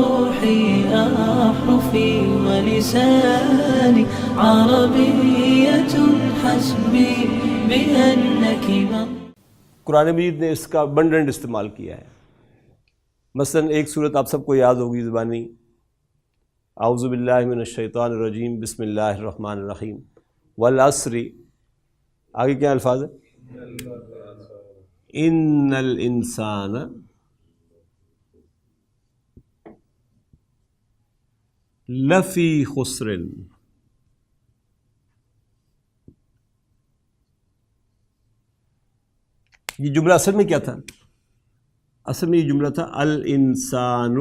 روحي أحرفي ولساني عربية حسبي بأنك قرآن مجید نے اس کا abundant استعمال کیا ہے. مثلا ایک صورت آپ سب کو یاد ہوگی زبانی، اعوذ باللہ من الشیطان الرجیم بسم اللہ الرحمن الرحیم والعصر. آگے کیا الفاظ ہے؟ ان الانسان لفی خسر. یہ جملہ اصل میں کیا تھا؟ اصل میں یہ جملہ تھا الانسان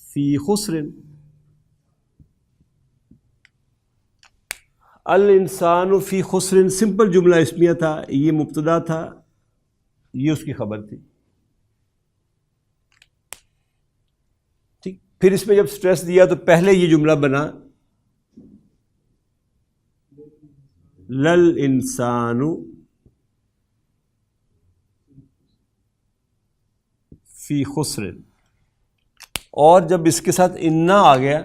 فی خسر. الانسان فی خسر سمپل جملہ اسمیہ تھا، یہ مبتدا تھا، یہ اس کی خبر تھی. ٹھیک، پھر اس میں جب سٹریس دیا تو پہلے یہ جملہ بنا لل انسان فی خسر. اور جب اس کے ساتھ انا آ گیا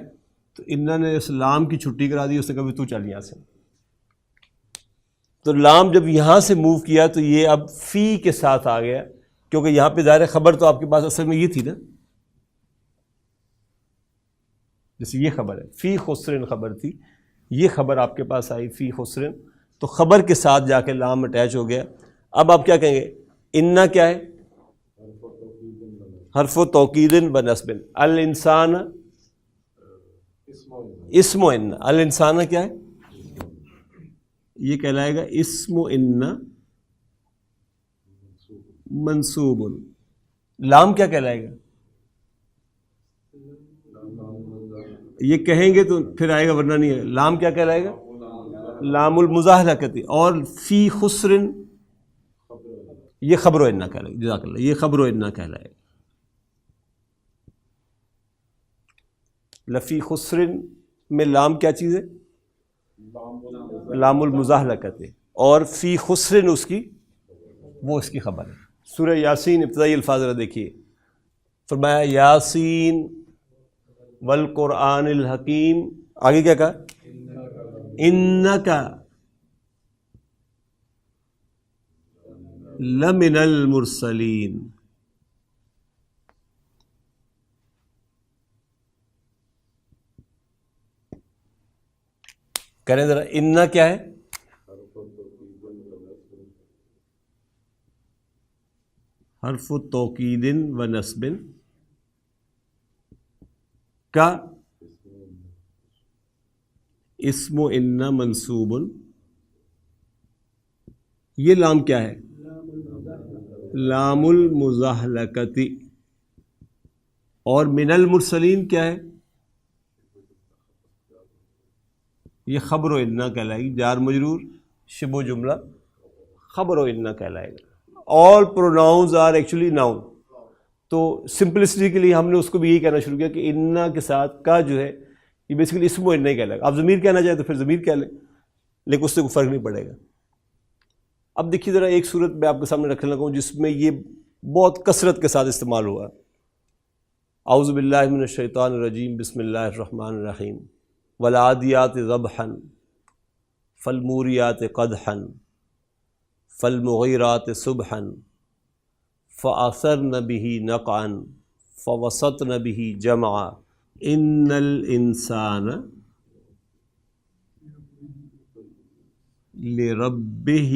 تو انا نے اس لام کی چھٹی کرا دی، اس نے کہا تو چل یہاں سے. تو لام جب یہاں سے موو کیا تو یہ اب فی کے ساتھ آ گیا، کیونکہ یہاں پہ ظاہر خبر تو آپ کے پاس اصل میں یہ تھی نا، جیسے یہ خبر ہے فی خسرن خبر تھی، یہ خبر آپ کے پاس آئی فی خسرن، تو خبر کے ساتھ جا کے لام اٹیچ ہو گیا. اب آپ کیا کہیں گے؟ انا کیا ہے؟ حرف و توکید و نصب. الانسان اسم و ان. الانسان کیا ہے؟ یہ کہلائے گا اسم و ان منصوب. لام کیا کہلائے گا؟ یہ کہیں گے تو پھر آئے گا، ورنہ نہیں ہے. لام کیا کہلائے گا؟ لام المزاحلقتی. اور فی خسر یہ خبر و انا کہلائے گا. جزاک اللہ، یہ خبر و انا کہلائے گا. لفی خسر میں لام کیا چیز ہے؟ لام المزاحلقت. اور فی خسر اس کی، وہ اس کی خبر ہے. سورہ یاسین ابتدائی الفاظ ذرا دیکھیے. فرمایا یاسین والقرآن الحکیم. آگے کیا کہا؟ انکا لمن المرسلین. کریں ذرا، انا کیا ہے؟ حرف توکید و نصب کا اسم و ان منصوب. یہ لام کیا ہے؟ لام المزاحلقتی. اور من المرسلین کیا ہے؟ یہ خبر و انا کہلائے گی. جار مجرور شبہ و جملہ خبر و انا کہلائے گا. آل پروناؤنز آر ایکچولی ناؤن. تو سمپلسٹی کے لیے ہم نے اس کو بھی یہی کہنا شروع کیا کہ انا کے ساتھ کا جو ہے یہ بیسیکلی اسم و انا ہی کہلائے گا. آپ ضمیر کہنا چاہیں تو پھر ضمیر کہہ لیں، لیکن اس سے کوئی فرق نہیں پڑے گا. اب دیکھیے ذرا ایک صورت میں آپ کے سامنے رکھنے لگا ہوں جس میں یہ بہت کثرت کے ساتھ استعمال ہوا. اعوذ باللہ من الشیطان الرجیم بسم اللہ الرحمن الرحیم والعادیات ضبحا فالموریات قدحا فالمغیرات صبحا فأثرن به نقعا فوسطن به جمعا ان الانسان لربه.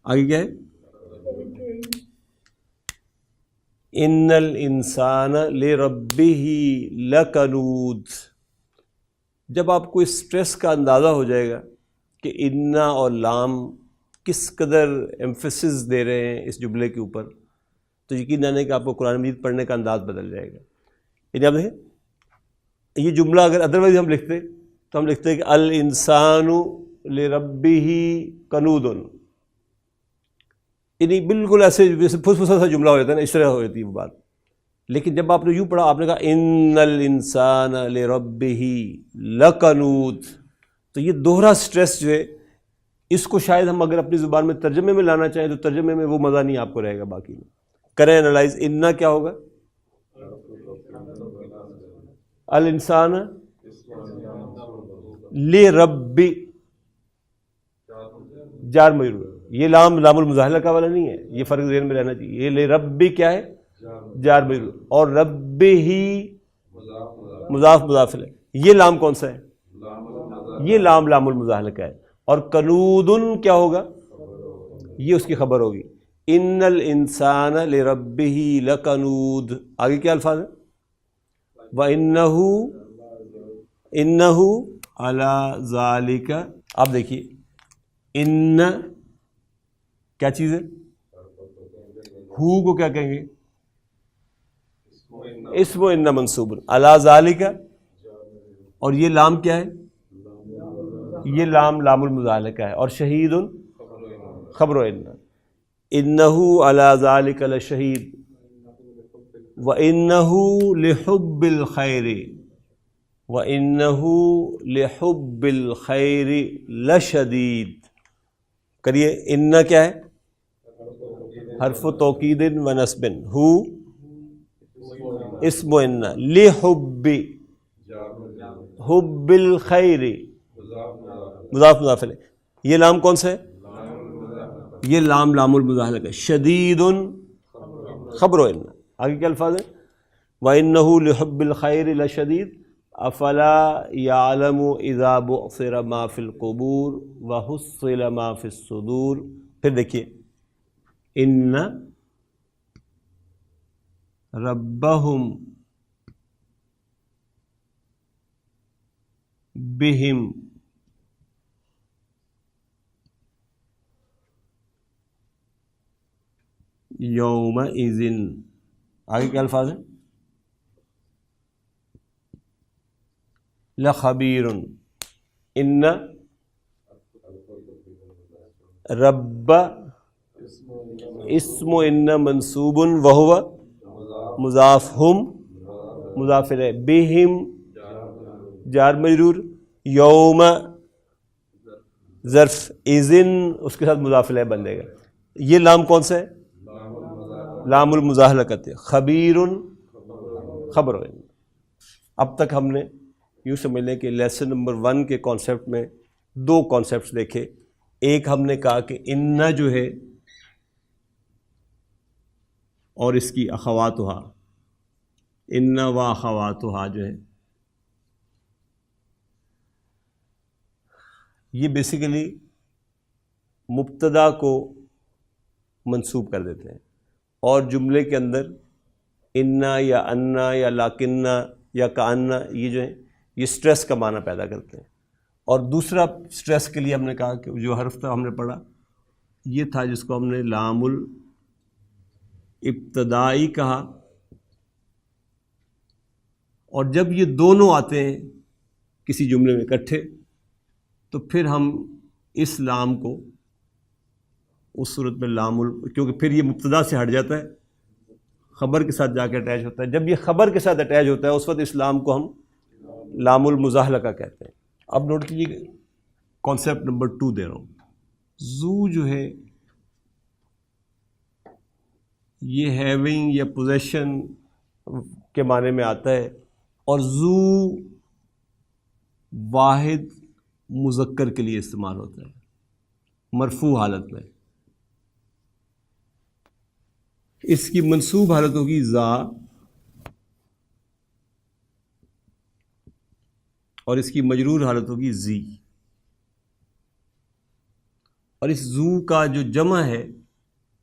آگے کیا ہے؟ ان الانسان لربه لکنود. جب آپ کو اس سٹریس کا اندازہ ہو جائے گا کہ انا اور لام کس قدر ایمفیسس دے رہے ہیں اس جملے کے اوپر، تو یقیناً ہے کہ آپ کو قرآن مجید پڑھنے کا انداز بدل جائے گا. یعنی آپ دیکھیں یہ جملہ اگر ادروائز ہم لکھتے تو ہم لکھتے ہیں کہ الانسان لربہ کنود. یعنی بالکل ایسے جیسے پھس پھسا سا جملہ ہو جاتا ہے نا، اس طرح ہو جاتی ہے وہ بات. لیکن جب آپ نے یوں پڑھا، آپ نے کہا ان الانسان لربہ لکنود، تو یہ دوہرا سٹریس جو ہے اس کو شاید ہم اگر اپنی زبان میں ترجمے میں لانا چاہیں تو ترجمے میں وہ مزہ نہیں آپ کو رہے گا باقی میں. کریں انالائز. انا کیا ہوگا؟ الانسان لربی جار مجرور. یہ لام المزاحلہ کا والا نہیں ہے، یہ فرق ذہن میں رہنا چاہیے. یہ لربی کیا ہے؟ جار مجرور. اور ربی ہی مضاف مضاف ہے. یہ لام کون سا ہے؟ یہ لام المزاحلہ کا ہے. اور کنودن کیا ہوگا؟ یہ اس کی خبر ہوگی. ان الانسان لربہ لکنود. آگے کیا الفاظ ہے؟ وَإِنَّهُ عَلَى ذَلِكَ. آپ دیکھیے ان کیا چیز ہے؟ ہو کو کیا کہیں گے؟ اسم ان منصوب علی ذالک. اور یہ لام کیا ہے؟ یہ لام المزاحلہ کا ہے. اور شہید خبر ان. انہ علی ذالک لشہید وَإِنَّهُ لِحُبِّ الْخَيْرِ وَإِنَّهُ لِحُبِّ الْخَيْرِ لَشَدِيدٌ. کریے ان کیا ہے؟ حرف توکید و نصب. ہو اسم ان لحب حب الخیر مضاف مضاف الیہ. یہ لام کون سا ہے؟ یہ لام المزاحلہ کا. شدید خبر ان. آگے کیا الفاظ ہیں؟ وَإِنَّهُ لِحُبِّ الْخَيْرِ لَشَدِيدٌ أَفَلَا يَعْلَمُ إِذَا بُعْثِرَ مَا فِي الْقُبُورِ وَحُصِّلَ مَا فِي الصُّدُورِ. پھر دیکھیے إِنَّ رَبَّهُمْ بِهِمْ يَوْمَئِذٍ. آگے کیا الفاظ ہیں؟ لخبیر. ان رب اسم ان منصوب وہو مضاف ہم مضاف الیہ. بہم جار مجرور. یوم ظرف. اذن اس کے ساتھ مضاف الیہ بن جائے گا. یہ لام کون سا ہے؟ لام المزاحلہ کہتے ہیں. خبیر خبر. اب تک ہم نے یوں سمجھ لیں کہ لیسن نمبر 1 کے کانسیپٹ میں 2 کانسیپٹس دیکھے. ایک ہم نے کہا کہ ان جو ہے اور اس کی اخواتہا، ان و اخواتہا جو ہے یہ بیسیکلی مبتدا کو منسوب کر دیتے ہیں اور جملے کے اندر انا یا انا یا لاکنہ یا کانا یہ جو ہے یہ سٹریس کا معنی پیدا کرتے ہیں. اور دوسرا سٹریس کے لیے ہم نے کہا کہ جو حرف تھا ہم نے پڑھا یہ تھا جس کو ہم نے لام الابتدائی کہا. اور جب یہ دونوں آتے ہیں کسی جملے میں اکٹھے تو پھر ہم اس لام کو اس صورت میں کیونکہ پھر یہ مبتدا سے ہٹ جاتا ہے، خبر کے ساتھ جا کے اٹیچ ہوتا ہے. جب یہ خبر کے ساتھ اٹیچ ہوتا ہے اس وقت اس لام کو ہم لام المزاحلہ کا کہتے ہیں. اب نوٹ کیجیے کانسیپٹ نمبر 2 دے رہا ہوں. زو جو ہے یہ ہیونگ یا پوزیشن کے معنی میں آتا ہے اور زو واحد مذکر کے لیے استعمال ہوتا ہے مرفوع حالت میں. اس کی منصوب حالت ہوگی زا اور اس کی مجرور حالت ہوگی زی. اور اس زو کا جو جمع ہے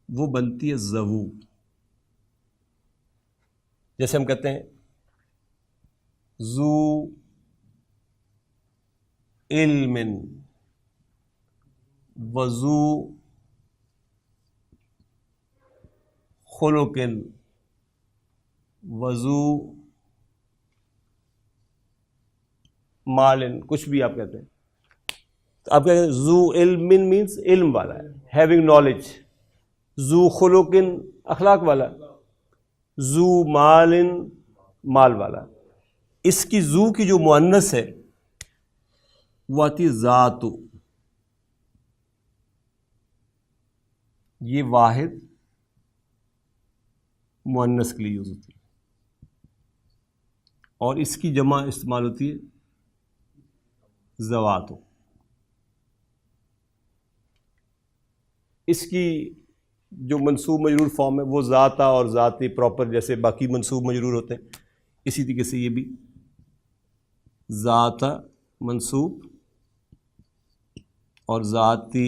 وہ بنتی ہے زوو. جیسے ہم کہتے ہیں زو علم وزو خلق وزو مال، کچھ بھی آپ کہتے ہیں. تو آپ کہتے ہیں زو علم مینس علم والا ہے، ہیونگ نالج. زو خلق اخلاق والا. زو مال مال والا. اس کی زو کی جو مؤنث ہے وہ آتی ذات. یہ واحد مؤنث کے لیے یوز ہوتی ہے، اور اس کی جمع استعمال ہوتی ہے ذوات. اس کی جو منصوب مجرور فارم ہے وہ ذاتہ اور ذاتی پراپر جیسے باقی منصوب مجرور ہوتے ہیں، اسی طریقے سے یہ بھی ذاتہ منصوب اور ذاتی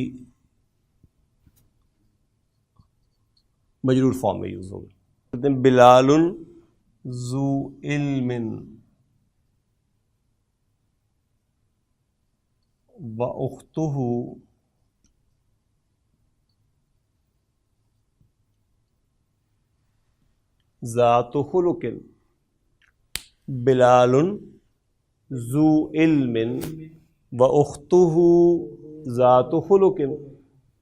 مجرور فارم میں یوز ہوگا. کہتے ہیں بلال ذو علم و اختہ ذات خلق. بلال ذو علم و اختہ ذات خلق.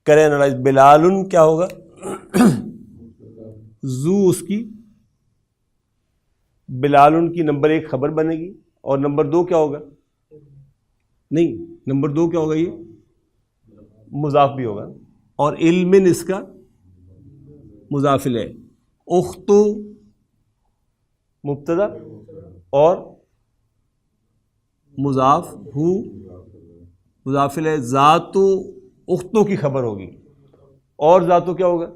کریں انالائز. بلال کیا ہوگا؟ ذو اس کی بلال کی نمبر 1 خبر بنے گی، اور نمبر 2 کیا ہوگا؟ نہیں، نمبر 2 کیا ہوگا؟ یہ مضاف بھی ہوگا، اور علم اس کا مضاف ہے. اختو مبتدا اور مضاف ہو مضاف ہے. ذاتو اختوں کی خبر ہوگی، اور ذاتو کیا ہوگا؟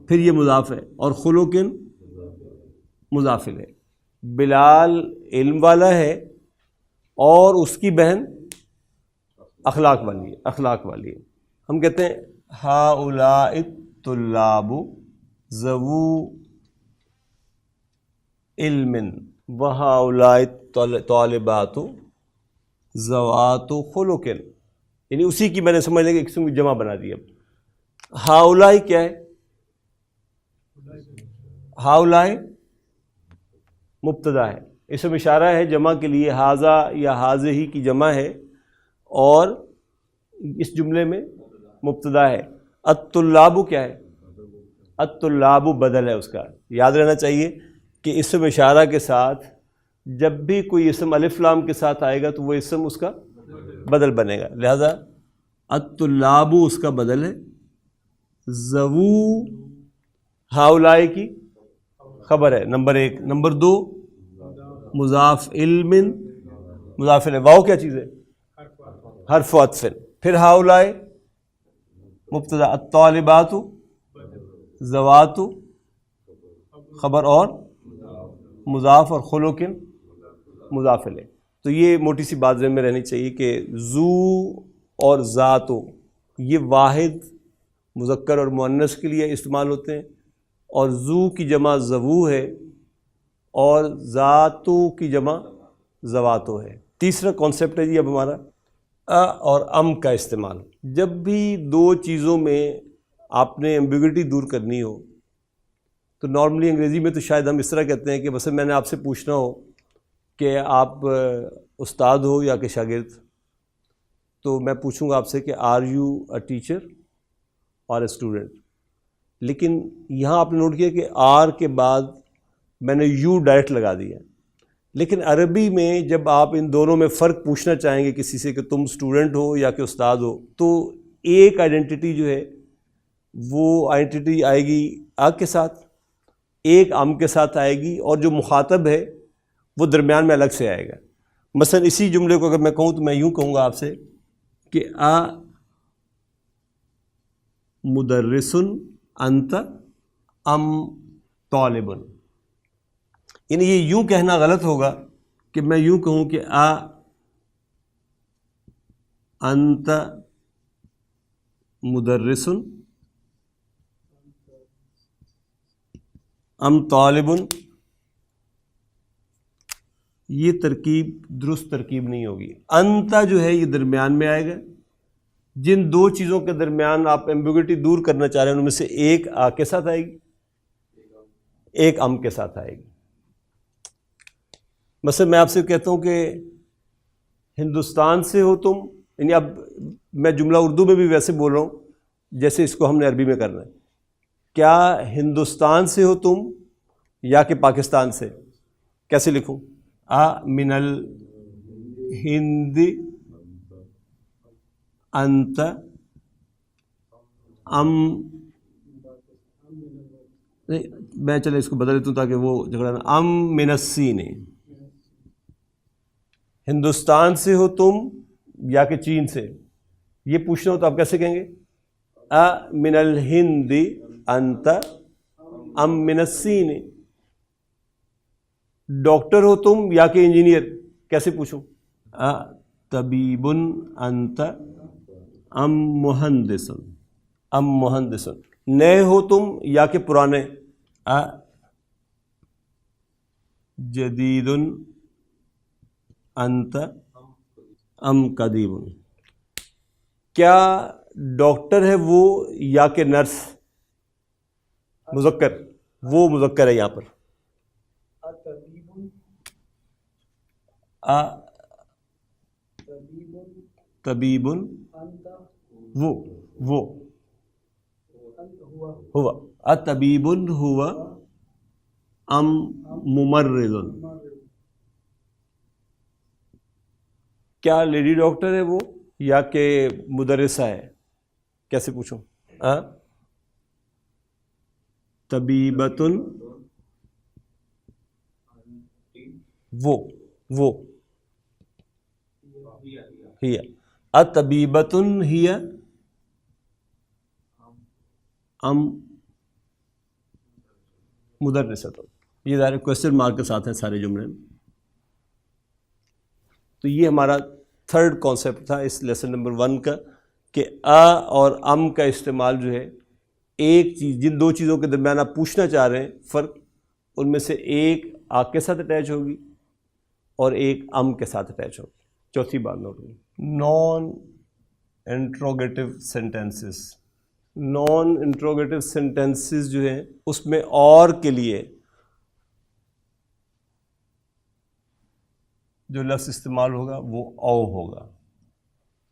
پھر یہ مضاف ہے، اور خلوقن مضاف ہے. بلال علم والا ہے اور اس کی بہن اخلاق والی ہے. ہم کہتے ہیں ہؤلاء الطلاب ذو علم وہؤلاء الطالبات ذوات خلق. یعنی اسی کی میں نے سمجھ لیں کہ ایک قسم کی جمع بنا دی. اب ہؤلاء کیا ہے؟ ہؤلاء مبتدا ہے، اسم اشارہ ہے جمع کے لیے، ھذا یا ھذہ کی جمع ہے، اور اس جملے میں مبتدا ہے. الطلاب کیا ہے؟ الطلاب بدل ہے اس کا. یاد رہنا چاہیے کہ اسم اشارہ کے ساتھ جب بھی کوئی اسم الف لام کے ساتھ آئے گا تو وہ اسم اس کا بدل بنے گا، لہذا الطلاب اس کا بدل ہے. ذو ہؤلاء کی خبر ہے نمبر 1. نمبر 2 مضاف علم مضاف الیہ. واو کیا چیز ہے؟ حرف عطف. پھر ہؤلاء مبتدا، الطالبات ذوات خبر اور مضاف، اور خلق مضاف الیہ. تو یہ موٹی سی بات ذہن میں رہنی چاہیے کہ ذو اور ذاتو یہ واحد مذکر اور مؤنث کے لیے استعمال ہوتے ہیں، اور ذو کی جمع ذو ہے، اور ذاتو کی جمع ذواتو ہے. تیسرا کانسیپٹ ہے جی اب ہمارا اور ام کا استعمال. جب بھی 2 چیزوں میں آپ نے ایمبیگوٹی دور کرنی ہو تو نارملی انگریزی میں تو شاید ہم اس طرح کہتے ہیں کہ بس میں نے آپ سے پوچھنا ہو کہ آپ استاد ہو یا کہ شاگرد، تو میں پوچھوں گا آپ سے کہ آر یو اے ٹیچر اور اے اسٹوڈنٹ. لیکن یہاں آپ نے نوٹ کیا کہ آر کے بعد میں نے یو ڈائریکٹ لگا دیا. لیکن عربی میں جب آپ ان دونوں میں فرق پوچھنا چاہیں گے کسی سے کہ تم اسٹوڈنٹ ہو یا کہ استاد ہو، تو ایک آئیڈینٹی جو ہے وہ آئیڈینٹی آئے گی آ کے ساتھ، ایک ام کے ساتھ آئے گی، اور جو مخاطب ہے وہ درمیان میں الگ سے آئے گا. مثلا اسی جملے کو اگر میں کہوں تو میں یوں کہوں گا آپ سے کہ مدرس انت ام طالب. یعنی یہ یوں کہنا غلط ہوگا کہ میں یوں کہوں کہ انت مدرس ام طالب. یہ ترکیب درست ترکیب نہیں ہوگی. انتا جو ہے یہ درمیان میں آئے گا. جن 2 چیزوں کے درمیان آپ ایمبیگوٹی دور کرنا چاہ رہے ہیں ان میں سے ایک آ کے ساتھ آئے گی، ایک ام کے ساتھ آئے گی. مثلا میں آپ سے کہتا ہوں کہ ہندوستان سے ہو تم، یعنی اب میں جملہ اردو میں بھی ویسے بول رہا ہوں جیسے اس کو ہم نے عربی میں کرنا ہے. کیا ہندوستان سے ہو تم یا کہ پاکستان سے؟ کیسے لکھوں؟ من الہند انت ام میں چلے اس کو بدل دیتا ہوں تاکہ وہ جھگڑا نہ. ام من الصین، ہندوستان سے ہو تم یا کہ چین سے، یہ پوچھنا ہو تو آپ کیسے کہیں گے؟ من الہند انت ام من الصین. ڈاکٹر ہو تم یا کہ انجینئر، کیسے پوچھوں؟ طبیب انت ام مہندس، ام مہندس. نئے ہو تم یا کہ پرانے، جدید انت ام قدیم. کیا ڈاکٹر ہے وہ یا کہ نرس؟ مذکر، وہ مذکر ہے یہاں پر. طبیب وہ ہوا، طبیب ہوا ام ممرض. کیا لیڈی ڈاکٹر ہے وہ یا کہ مدرسہ ہے؟ کیسے پوچھوں؟ طبیبتن وہ ہی، طبیبتن ہی ام مدرسۃ. یہ ظاہر کوشچن مارک کے ساتھ ہیں سارے جملے. تو یہ ہمارا تھرڈ کانسیپٹ تھا اس لیسن نمبر 1 کا، کہ اور ام کا استعمال جو ہے ایک چیز، جن دو چیزوں کے درمیان آپ پوچھنا چاہ رہے ہیں فرق، ان میں سے ایک آ کے ساتھ اٹیچ ہوگی اور ایک ام کے ساتھ اٹیچ ہوگی. چوتھی بات نوٹ ہوگی، naan interrogative sentences. Naan interrogative sentences جو ہیں اس میں اور کے لیے جو لفظ استعمال ہوگا وہ او ہوگا.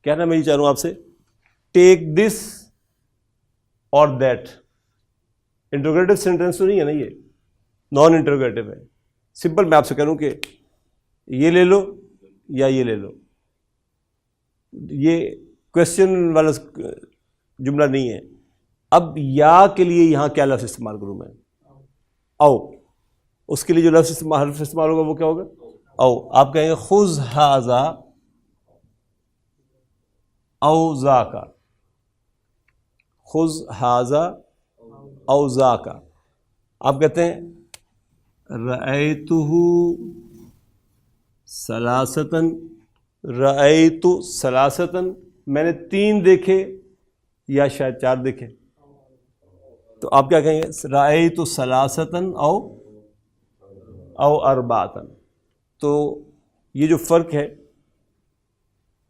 کہنا میں یہ چاہ رہا ہوں آپ سے، ٹیک دس اور دیٹ. انٹروگیٹو سینٹینس تو نہیں ہے نا، یہ نان انٹروگیٹو ہے. سمپل میں آپ سے کہہ رہا ہوں کہ یہ لے لو یا یہ لے لو. یہ کوشچن والا جملہ نہیں ہے. اب یا کے لیے یہاں کیا لفظ استعمال کروں میں؟ او. اس کے لیے جو لفظ حرف استعمال ہوگا وہ کیا ہوگا؟ او. آپ کہیں گے خذ ھذا او ذاکا، خذ ھذا او ذاکا. آپ کہتے ہیں رأیتہ ثلاثتاً، رأیت ثلاثتاً، میں نے 3 دیکھے یا شاید 4 دیکھے. تو آپ کیا کہیں گے؟ رأیت ثلاثتاً او اربعتاً. تو یہ جو فرق ہے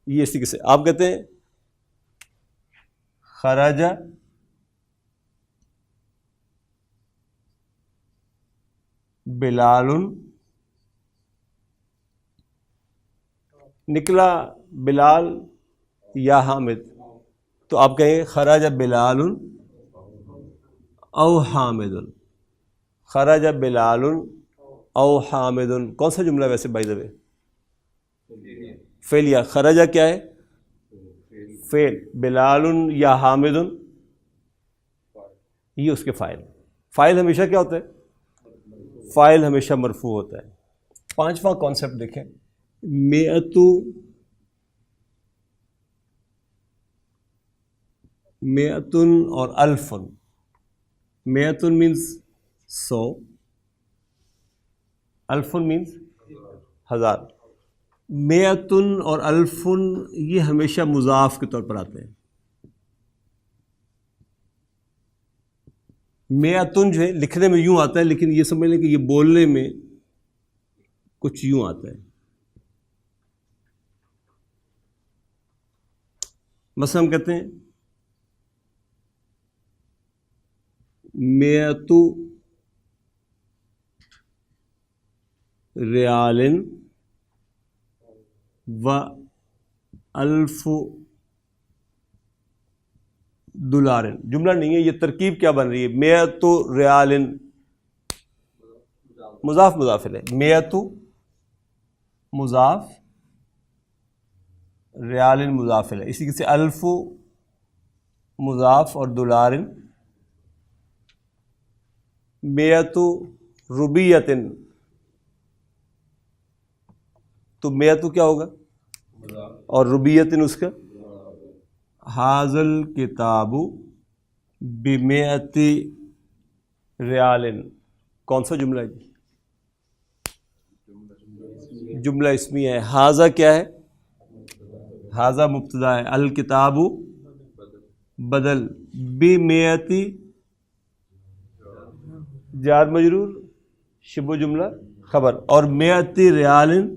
یہ اسی سے آپ کہتے ہیں خرج بلال، نکلا بلال یا حامد. تو آپ کہیں گے خرج بلال او حامد، خرج بلال او حامد. کون سا جملہ ویسے بائی دا وے؟ فعلیہ. خرجہ کیا ہے؟ فعل. بلال یا حامد یہ اس کے فاعل. فاعل ہمیشہ کیا ہوتا ہے؟ فاعل ہمیشہ مرفوع ہوتا ہے. 5واں کانسیپٹ دیکھیں، میعتن اور الفن. میعتن مینس 100، الفن مینس 1000. میعتن اور الفن یہ ہمیشہ مضاف کے طور پر آتے ہیں. میعتن جو ہے لکھنے میں یوں آتا ہے، لیکن یہ سمجھ لیں کہ یہ بولنے میں کچھ یوں آتا ہے. مثلا ہم کہتے ہیں میعت ریال و الف دولار. جملہ نہیں ہے یہ، ترکیب کیا بن رہی ہے؟ میعت ریال، مضاف مضاف الیہ. میعت مضاف، ریال مضاف الیہ. اسی سے الف مضاف اور دولار میت ربیتن، تو میت کیا ہوگا اور ربیتن اس کا حاضل کتاب بمیت ریالن، کون سا جملہ ہے جی؟ جملہ اسمی ہے. حاضہ کیا ہے؟ حاضہ مبتدا ہے، الکتاب بدل، بمیتی جار مجرور، شبہ جملہ خبر، اور میتی ریالن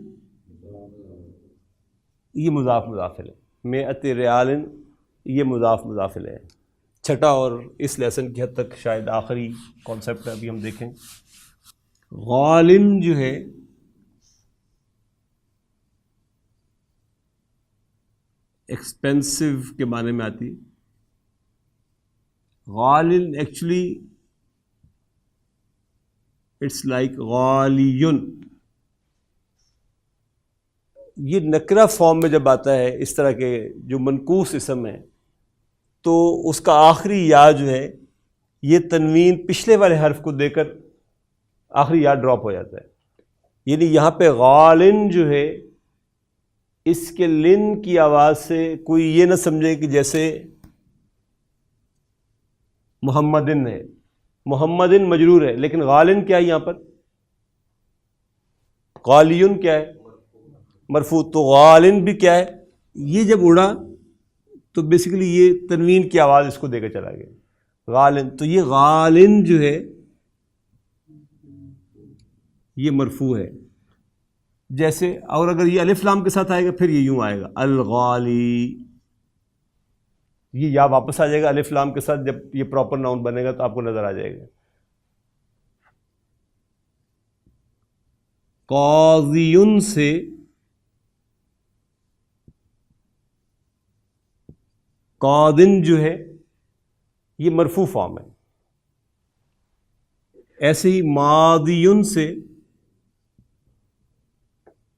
یہ مضاف مضاف ہے، میتی ریالن یہ مضاف مضاف ہے. چھٹا اور اس لیسن کی حد تک شاید آخری کانسیپٹ ابھی ہم دیکھیں. غالن جو ہے ایکسپینسو کے معنی میں آتی ہے. غالن ایکچولی اٹس لائک غالیون. یہ نکرہ فارم میں جب آتا ہے اس طرح کے جو منقوص اسم ہے تو اس کا آخری یا جو ہے یہ تنوین پچھلے والے حرف کو دے کر آخری یا ڈراپ ہو جاتا ہے. یعنی یہاں پہ غالن جو ہے اس کے لن کی آواز سے کوئی یہ نہ سمجھے کہ جیسے محمدن ہے، محمدن مجرور ہے لیکن غالن کیا ہے یہاں پر؟ غالیون کیا ہے؟ مرفوع. تو غالن بھی کیا ہے؟ یہ جب اڑا تو بیسیکلی یہ تنوین کی آواز اس کو دے کے چلا گیا غالن. تو یہ غالن جو ہے یہ مرفوع ہے جیسے، اور اگر یہ الف لام کے ساتھ آئے گا پھر یہ یوں آئے گا الغالی، یہ یا واپس آ جائے گا الف لام کے ساتھ. جب یہ پراپر ناؤن بنے گا تو آپ کو نظر آ جائے گا. قاضیون سے قادن جو ہے یہ مرفوع فارم ہے. ایسے ہی ماضیون سے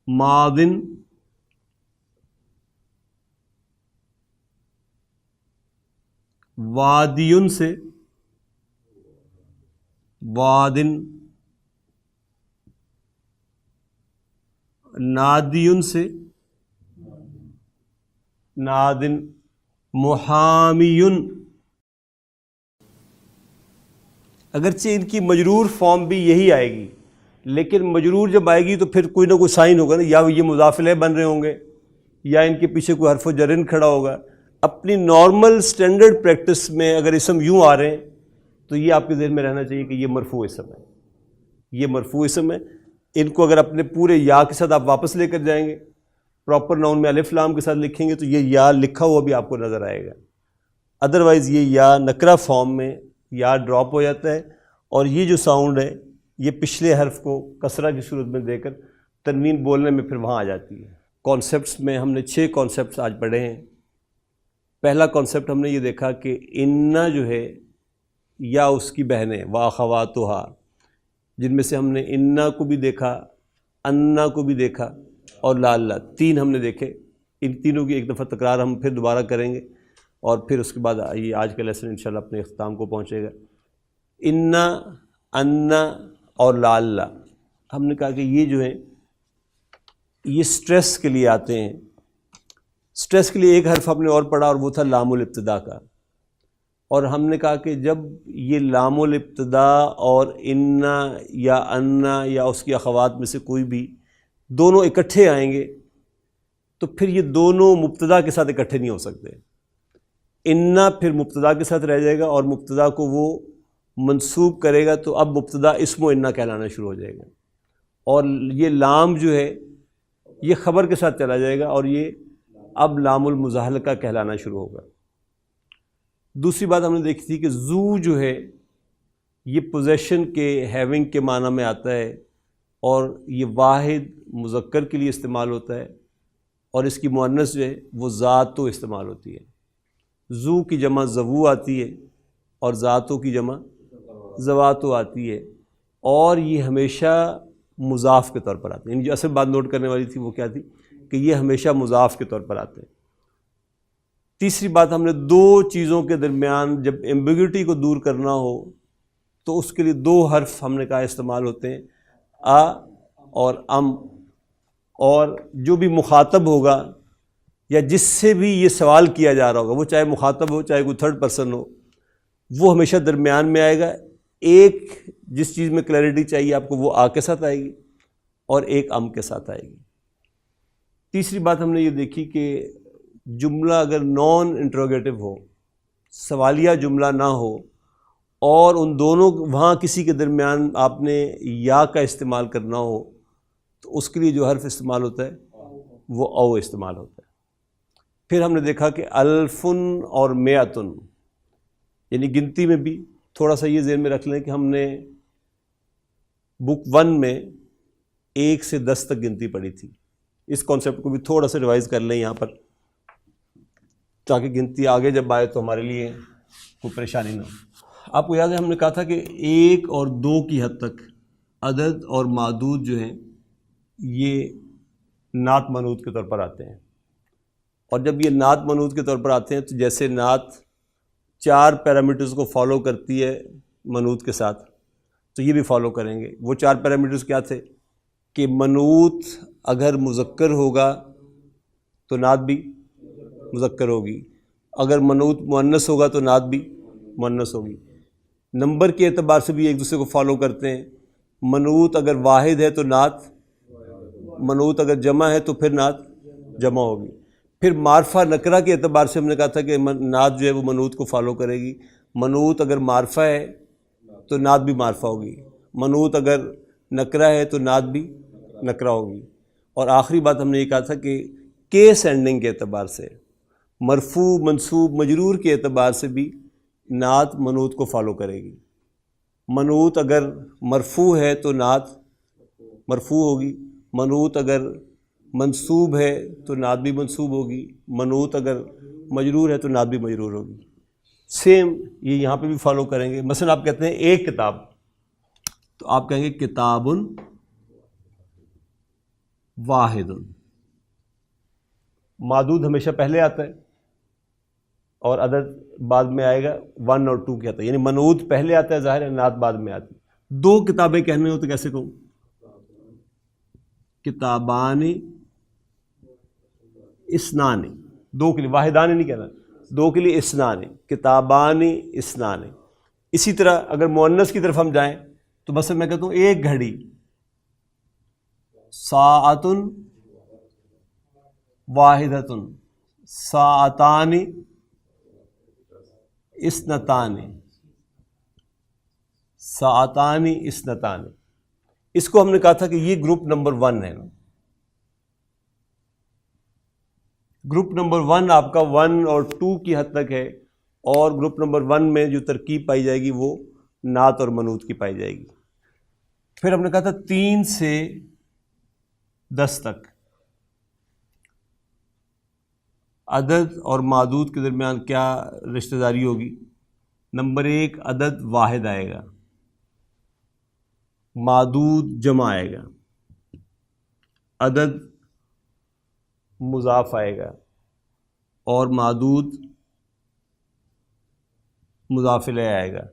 ماضن، وادیون سے وادن، نادیون سے نادن، محامیون. اگرچہ ان کی مجرور فارم بھی یہی آئے گی لیکن مجرور جب آئے گی تو پھر کوئی نہ کوئی سائن ہوگا نا، یا یہ مضاف الیہ بن رہے ہوں گے یا ان کے پیچھے کوئی حرف جرن کھڑا ہوگا. اپنی نارمل سٹینڈرڈ پریکٹس میں اگر اسم یوں آ رہے ہیں تو یہ آپ کے ذہن میں رہنا چاہیے کہ یہ مرفوع اسم ہے، یہ مرفوع اسم ہے. ان کو اگر اپنے پورے یا کے ساتھ آپ واپس لے کر جائیں گے، پراپر ناؤن میں الف لام کے ساتھ لکھیں گے تو یہ یا لکھا ہوا بھی آپ کو نظر آئے گا. ادروائز یہ یا نکرہ فارم میں یا ڈراپ ہو جاتا ہے اور یہ جو ساؤنڈ ہے یہ پچھلے حرف کو کسرہ کی صورت میں دے کر تنوین بولنے میں پھر وہاں آ جاتی ہے. کانسیپٹس میں ہم نے 6 کانسیپٹس آج پڑھے ہیں. پہلا کانسیپٹ ہم نے یہ دیکھا کہ انا جو ہے یا اس کی بہنیں واخواتھا، جن میں سے ہم نے انا کو بھی دیکھا، انا کو بھی دیکھا اور لعل، 3 ہم نے دیکھے. ان تینوں کی ایک دفعہ تکرار ہم پھر دوبارہ کریں گے اور پھر اس کے بعد یہ آج کا لیسن انشاءاللہ اپنے اختتام کو پہنچے گا. انا، انا اور لعل ہم نے کہا کہ یہ جو ہیں یہ سٹریس کے لیے آتے ہیں. سٹریس کے لیے ایک حرف ہم نے اور پڑھا اور وہ تھا لام الابتدا کا، اور ہم نے کہا کہ جب یہ لام الابتدا اور انا یا انا یا اس کی اخوات میں سے کوئی بھی دونوں اکٹھے آئیں گے تو پھر یہ دونوں مبتدا کے ساتھ اکٹھے نہیں ہو سکتے. انا پھر مبتدا کے ساتھ رہ جائے گا اور مبتدا کو وہ منسوب کرے گا تو اب مبتدا اسم و انا کہلانا شروع ہو جائے گا، اور یہ لام جو ہے یہ خبر کے ساتھ چلا جائے گا اور یہ اب لام المزاحلقہ کہلانا شروع ہوگا. دوسری بات ہم نے دیکھی تھی کہ زو جو ہے یہ پوزیشن کے ہیونگ کے معنی میں آتا ہے اور یہ واحد مذکر کے لیے استعمال ہوتا ہے اور اس کی مؤنث جو ہے وہ ذاتو استعمال ہوتی ہے. زو کی جمع زوو آتی ہے اور ذاتو کی جمع زواتو آتی ہے، اور یہ ہمیشہ مضاف کے طور پر آتے ہیں. جو اصل بات نوٹ کرنے والی تھی وہ کیا تھی کہ یہ ہمیشہ مضاف کے طور پر آتے ہیں. تیسری بات ہم نے 2 چیزوں کے درمیان جب ایمبیگوٹی کو دور کرنا ہو تو اس کے لیے 2 حرف ہم نے کہا استعمال ہوتے ہیں، آ اور ام، اور جو بھی مخاطب ہوگا یا جس سے بھی یہ سوال کیا جا رہا ہوگا، وہ چاہے مخاطب ہو چاہے کوئی تھرڈ پرسن ہو، وہ ہمیشہ درمیان میں آئے گا. ایک جس چیز میں کلیئرٹی چاہیے آپ کو وہ آ کے ساتھ آئے گی اور ایک ام کے ساتھ آئے گی. تیسری بات ہم نے یہ دیکھی کہ جملہ اگر نان انٹروگیٹو ہو، سوالیہ جملہ نہ ہو، اور ان دونوں وہاں کسی کے درمیان آپ نے یا کا استعمال کرنا ہو، تو اس کے لیے جو حرف استعمال ہوتا ہے وہ او استعمال ہوتا ہے. پھر ہم نے دیکھا کہ الفن اور میاتن، یعنی گنتی میں بھی تھوڑا سا یہ ذہن میں رکھ لیں کہ ہم نے بک 1 میں 1 سے 10 تک گنتی پڑھی تھی. اس کانسیپٹ کو بھی تھوڑا سا ریوائز کر لیں یہاں پر، تاکہ گنتی آگے جب آئے تو ہمارے لیے کوئی پریشانی نہ ہو. آپ کو یاد ہے ہم نے کہا تھا کہ 1 اور 2 کی حد تک عدد اور معدود جو ہیں یہ نعت منعوت کے طور پر آتے ہیں. اور جب یہ نعت منعوت کے طور پر آتے ہیں تو جیسے نعت 4 پیرامیٹرز کو فالو کرتی ہے منعوت کے ساتھ، تو یہ بھی فالو کریں گے. وہ 4 پیرامیٹرز کیا تھے کہ منعوت اگر مذکر ہوگا تو نعت بھی مذکر ہوگی، اگر منعوت مؤنث ہوگا تو نعت بھی مؤنث ہوگی. نمبر کے اعتبار سے بھی ایک دوسرے کو فالو کرتے ہیں. منعوت اگر واحد ہے تو نعت، منعوت اگر جمع ہے تو پھر نعت جمع ہوگی. پھر معرفہ نکرہ کے اعتبار سے ہم نے کہا تھا کہ نعت جو ہے وہ منعوت کو فالو کرے گی. منعوت اگر معرفہ ہے تو نعت بھی معرفہ ہوگی، منعوت اگر نکرہ ہے تو نعت بھی نکرہ ہوگی. اور آخری بات ہم نے یہ کہا تھا کہ کیس اینڈنگ کے اعتبار سے، مرفوع منصوب مجرور کے اعتبار سے بھی نعت منعوت کو فالو کرے گی. منعوت اگر مرفوع ہے تو نعت مرفوع ہوگی، منعوت اگر منصوب ہے تو نعت بھی منصوب ہوگی، منعوت اگر مجرور ہے تو نعت بھی مجرور ہوگی. سیم یہ یہاں پہ بھی فالو کریں گے. مثلا آپ کہتے ہیں ایک کتاب، تو آپ کہیں گے کتاب واحد. معدود ہمیشہ پہلے آتا ہے اور عدد بعد میں آئے گا. 1 اور 2 کہتا ہے، یعنی منعوت پہلے آتا ہے، ظاہر ہے نعت بعد میں آتی. 2 کتابیں کہنے ہو تو کیسے کہوں؟ کتابان اسنان. 2 کے لیے واحدان نہیں کہنا، 2 کے لیے اسنان، کتابان اسنان. اسی طرح اگر مؤنث کی طرف ہم جائیں تو مثلا میں کہتا ہوں ایک گھڑی، ساعۃ واحدۃ، ساعتان اثنتان، ساعتان اثنتان. اس کو ہم نے کہا تھا کہ یہ گروپ نمبر 1 ہے. گروپ نمبر 1 آپ کا 1 اور 2 کی حد تک ہے، اور گروپ نمبر 1 میں جو ترکیب پائی جائے گی وہ نعت اور منعوت کی پائی جائے گی. پھر ہم نے کہا تھا 3 سے 10 تک عدد اور معدود کے درمیان کیا رشتہ داری ہوگی؟ نمبر 1 عدد واحد آئے گا، معدود جمع آئے گا، عدد مضاف آئے گا، اور معدود مضاف الیہ آئے گا.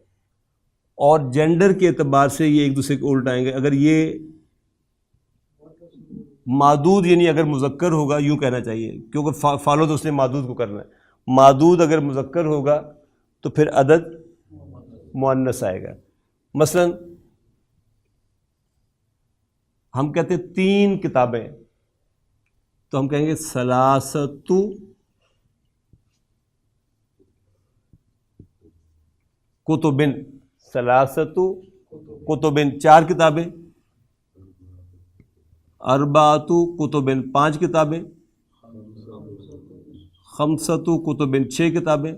اور جینڈر کے اعتبار سے یہ ایک دوسرے کو الٹ آئیں گے. اگر یہ معدود یعنی اگر مذکر ہوگا، یوں کہنا چاہیے کیونکہ فالو تو اس نے معدود کو کرنا ہے. معدود اگر مذکر ہوگا تو پھر عدد مؤنث آئے گا. مثلا ہم کہتے ہیں 3 کتابیں، تو ہم کہیں گے ثلاثۃ کتب. ثلاثۃ کتب 4 کتابیں، اربعۃ کتب 5 کتابیں، خمسۃ کتب 6 کتابیں،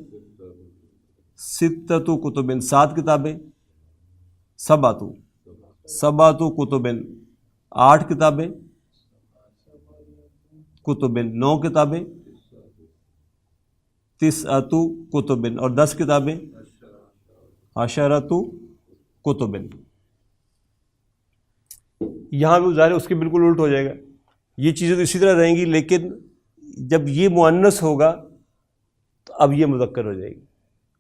ستۃ کتب 7 کتابیں، سبعۃ کتب 8 کتابیں، کتب 9 کتابیں، تسعۃ کتب اور 10 کتابیں، عشرۃ کتب. یہاں بھی ظاہر اس کے بالکل الٹ ہو جائے گا. یہ چیزیں تو اسی طرح رہیں گی، لیکن جب یہ مؤنث ہوگا تو اب یہ مذکر ہو جائے گی.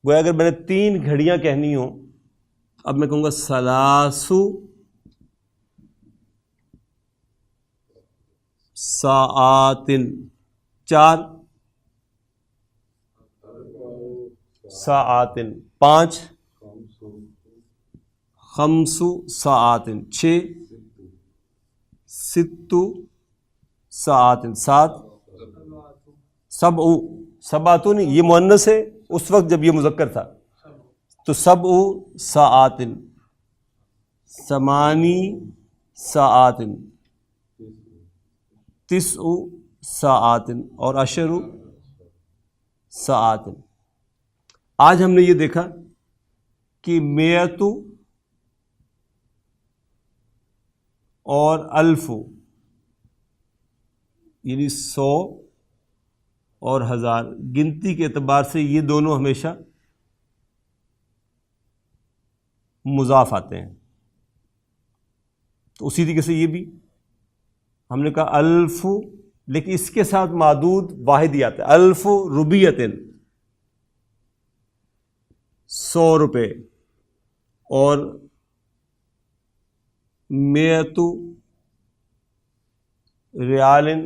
گویا اگر میں نے 3 گھڑیاں کہنی ہوں اب میں کہوں گا سلاسو ساعاتن، 4 ساعاتن، 5 خمسو ساعاتن، 6 ستو ساعاتن، 7 سبعتن، یہ مؤنث ہے اس وقت جب یہ مذکر تھا، تو سبع ساعاتن، 8 ساعاتن، 9 ساعاتن، اور 10 ساعاتن۔ آج ہم نے یہ دیکھا کہ 100 اور 1000 یعنی 100 اور 1000 گنتی کے اعتبار سے یہ دونوں ہمیشہ مضاف آتے ہیں، تو اسی طریقے سے یہ بھی ہم نے کہا 1000، لیکن اس کے ساتھ معدود واحد ہی آتا ہے، 1000 روبیتن، 100 روپے، اور 100 ریالن،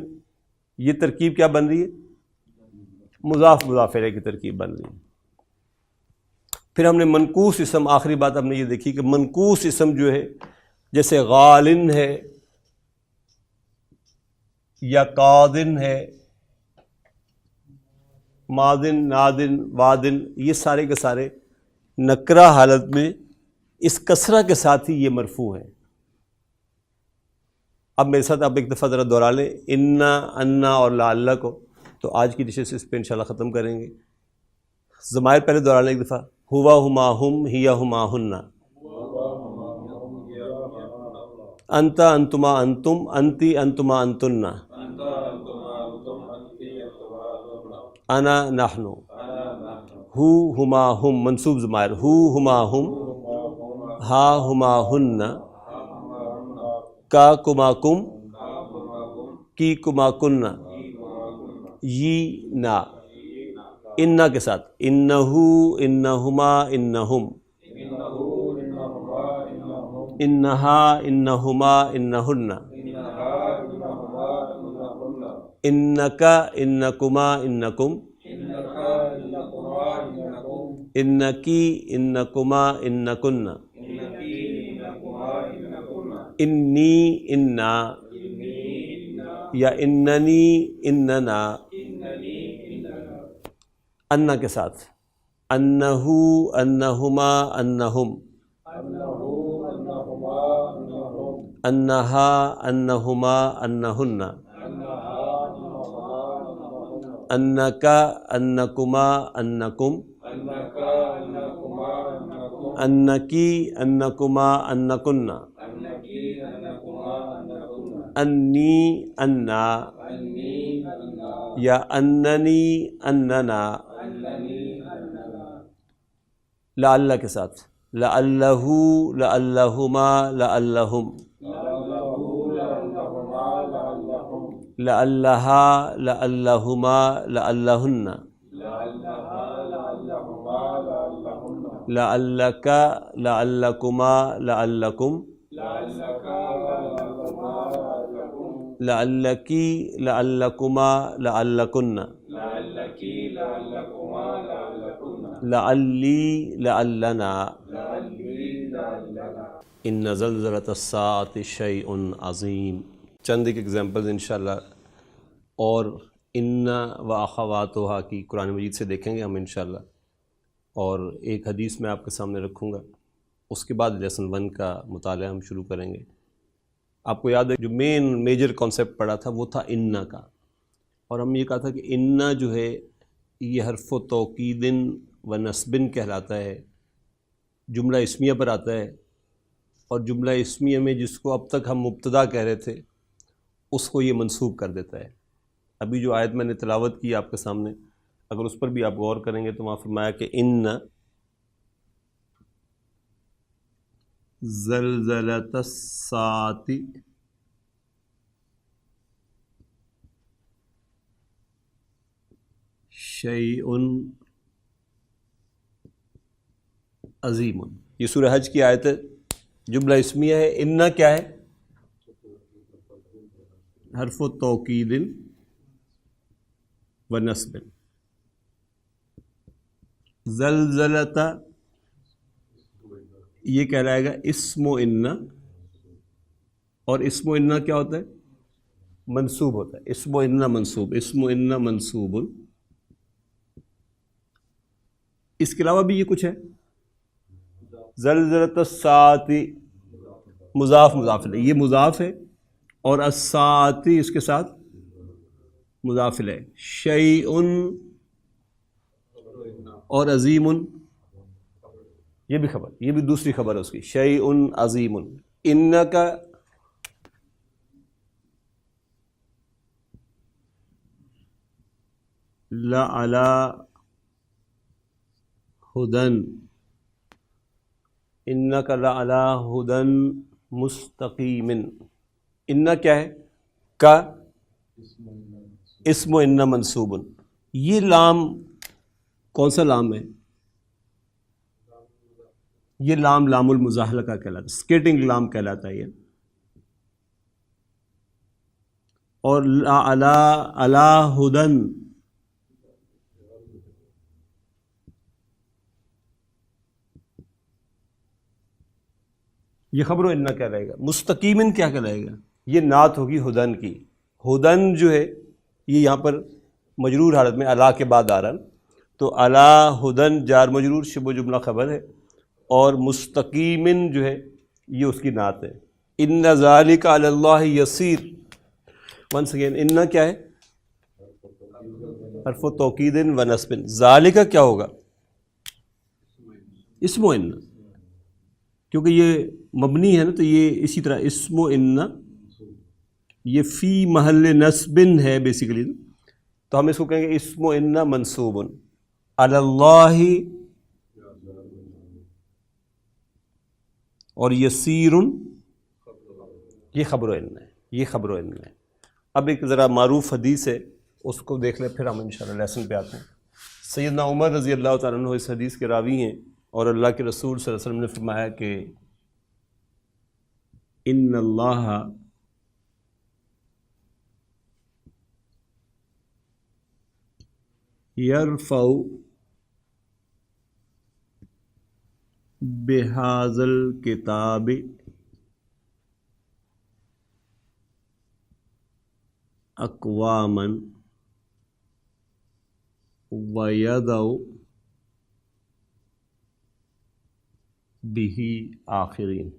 یہ ترکیب کیا بن رہی ہے؟ مضاف مضاف الیہ کی ترکیب بن رہی ہے۔ پھر ہم نے منقوص اسم، آخری بات ہم نے یہ دیکھی کہ منقوص اسم جو ہے جیسے غالن ہے یا قادن ہے، مادن، نادن، وادن، یہ سارے کے سارے نکرہ حالت میں اس کسرہ کے ساتھ ہی یہ مرفوع ہیں۔ اب میرے ساتھ آپ ایک دفعہ ذرا دوہرا لیں انا، انا اور لعلہ کو، تو آج کی ڈشز اس پہ انشاءاللہ ختم کریں گے۔ ضمائر پہلے دوہرا لیں ایک دفعہ، ہوا ہما ہم، ہیا ہما ہن، انت انتما انتم، انتی انتما انتن، انا نحن، ہو ہما ہم منصوب ضمائر، ہو ہما ہم، ہا ہما ہن، کا کما کم، کی کما کن، یہ نا، انا کے ساتھ، انہو انہما انہم، انہا انہما انہن، انکا انکما انکم، انکی انکما انکن، انی انا، یا اننی اننا، انا کے ساتھ، انہو انہما انہم، انہا انہما انہن، انکا انکما انکم، انکی انکما انکن، انی انا، یا اننی اننا، لعلہ کے ساتھ، لعلہ لعلہما لعلہم، لعلہا لعلہما لعلہن، لعلک لعلکما لعلکم، لعلکی لعلکما لعلکن، لعلی لعلنا، ان زلزلۃ الساعۃ شیء عظیم۔ چند ایک ایگزامپلز انشاءاللہ اور ان و اخواتہا کی قرآن مجید سے دیکھیں گے ہم انشاءاللہ، اور ایک حدیث میں آپ کے سامنے رکھوں گا، اس کے بعد لیسن 1 کا مطالعہ ہم شروع کریں گے۔ آپ کو یاد ہے جو میجر کانسیپٹ پڑھا تھا وہ تھا ان کا، اور ہم یہ کہا تھا کہ ان جو ہے یہ حرف و توکید و نصب کہلاتا ہے، جملہ اسمیہ پر آتا ہے، اور جملہ اسمیہ میں جس کو اب تک ہم مبتدا کہہ رہے تھے اس کو یہ منصوب کر دیتا ہے۔ ابھی جو آیت میں نے تلاوت کی آپ کے سامنے، اگر اس پر بھی آپ غور کریں گے تو وہاں فرمایا کہ ان زلزلۃ الساعۃ شیء عظیم۔ یہ سورہ حج کی آیت ہے، جملہ اسمیہ ہے. ان کیا ہے؟ حرف توکید و نصب. زلزلۃ یہ کہلائے گا اسم و ان، اور اسم و ان کیا ہوتا ہے؟ منصوب ہوتا ہے. اسم و ان منصوب، اسم و ان منصوب. اس کے علاوہ بھی یہ کچھ ہے. زلزلۃ الساعۃ مضاف مضاف الیہ، یہ مضاف ہے، اور الساعۃ اس کے ساتھ مضاف الیہ. شیء اور عظیم یہ بھی خبر، یہ بھی دوسری خبر ہے اس کی. شیء عظیم. ان کا لعلی ہدن، ان کا لعلی ہدن مستقیم. ان کیا ہے؟ کا اسم و ان منصوب. یہ لام کون سا لام ہے؟ یہ لام لام المزاحلہ کا کہلاتا ہے، اسکیٹنگ لام کہلاتا ہے یہ. اور علی ہدن یہ خبر و انّا کیا رہے گا. مستقیمن کیا کہلائے گا؟ یہ نعت ہوگی ہدن کی. ہدن جو ہے یہ یہاں پر مجرور حالت میں علا کے بعد آ رہا ہے، تو علا ہدن جار مجرور شبہ جملہ خبر ہے، اور مستقیمن جو ہے یہ اس کی نعت ہے. ان ذالک علی اللہ یسیر. ونس اگین ان کیا ہے؟ حرف توکید و نصب. ذالک کیا ہوگا؟ اسم و ان، کیونکہ یہ مبنی ہے نا، تو یہ اسی طرح اسم و ان یہ فی محل نصب ہے بیسیکلی، تو ہم اس کو کہیں گے اسم و ان منصوب علی اللہ، اور یسیر یہ خبر و ان ہے، یہ خبر و ان ہے. اب ایک ذرا معروف حدیث ہے، اس کو دیکھ لیں پھر ہم انشاءاللہ لیسن پہ آتے ہیں. سیدنا عمر رضی اللہ تعالیٰ عنہ اس حدیث کے راوی ہیں، اور اللہ کے رسول صلی اللہ علیہ وسلم نے فرمایا کہ ان اللہ یرفع بہذا الکتاب اقواما ویضع بہ آخرین.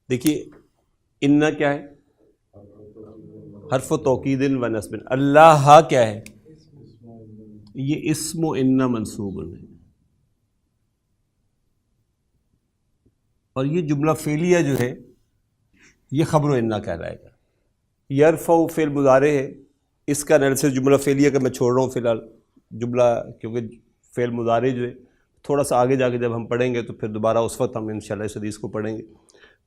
دیکھیے ان کیا ہے؟ حرف توکید و نصب. اللہ کیا ہے؟ یہ اسم و ان منصوب ہے، اور یہ جملہ فعلیہ جو ہے یہ خبر و ان کہلائے گا. یرفع فعل مضارع ہے، اس کا انالیسس جملہ فعلیہ کا میں چھوڑ رہا ہوں فی الحال جملہ، کیونکہ فعل مضارع جو ہے تھوڑا سا آگے جا کے جب ہم پڑھیں گے تو پھر دوبارہ اس وقت ہم انشاءاللہ اس حدیث کو پڑھیں گے.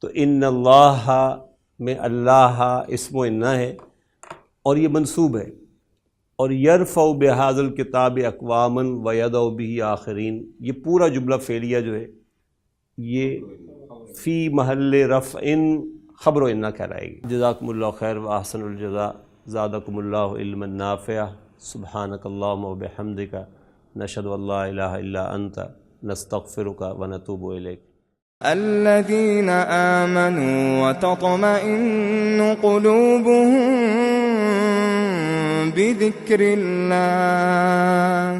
تو ان اللہ میں اللہ اسم و ان ہے اور یہ منصوب ہے، اور یرفع بہذا الکتاب اقواما ویضع بہ آخرین، یہ پورا جملہ فعلیہ جو ہے یہ فی محل رفع خبر و ان کہلائے گی. جزاکم اللہ خیر و احسن الجزاء، زادکم اللہ علما نافعا. سبحانک اللہم و بحمدک، نشہد ان لا الہ الا انت، نستغفرک و نتوب الیک. الذين آمنوا وتطمئن قلوبهم بذكر الله